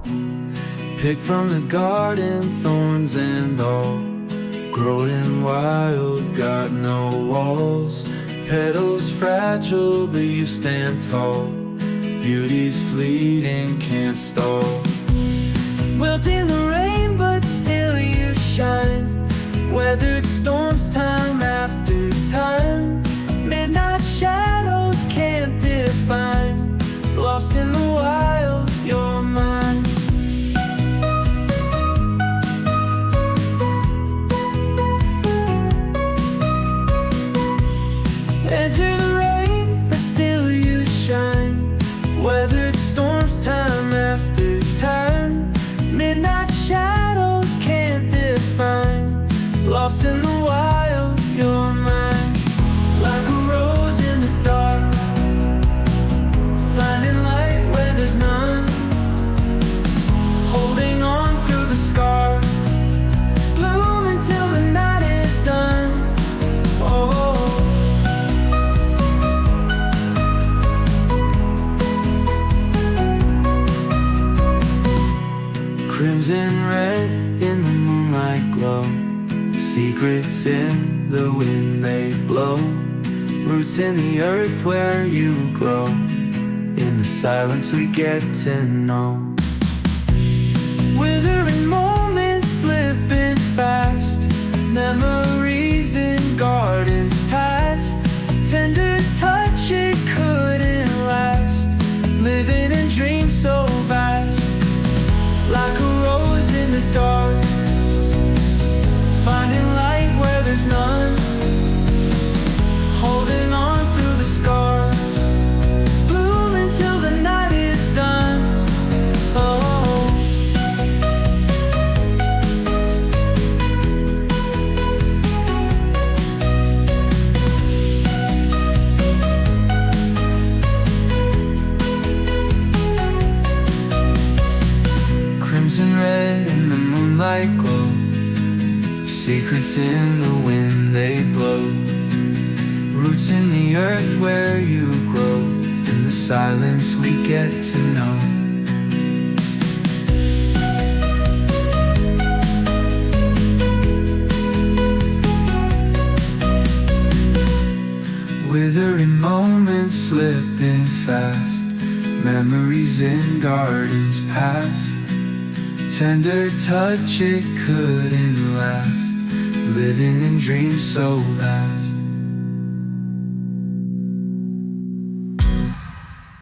Picked from the garden, thorns and all, growing wild, got no walls. Petals fragile, but you stand tall. Beauty's fleeting, can't stall. Wilt in the rain, but still you shine. Weathered storms time after time. Midnight shadows can't define. Lost in the wild, you're mine. Enter the rain, but still you shine. Weathered storms time after time. Midnight shadows can't define. Lost in the wild, you're mine. Like a rose in the dark, finding light where there's none. Holding on through the scars, bloom until the night is done. Oh, crimson red in the moonlight glow. Secrets in the wind they blow. Roots in the earth where you grow. In the silence we get to know. Withering moments slipping fast. Memories in gardens past. Tender touch it couldn't last. Living in dreams so vast. Like a rose in the dark, finding light where there's none. Holding on through the scars, bloom until the night is done. Oh, crimson red in the moonlight glow. Secrets in the wind they blow. Roots in the earth where you grow. In the silence we get to know. Withering moments slipping fast. Memories in gardens past. Tender touch it couldn't last. Living in dreams so vast.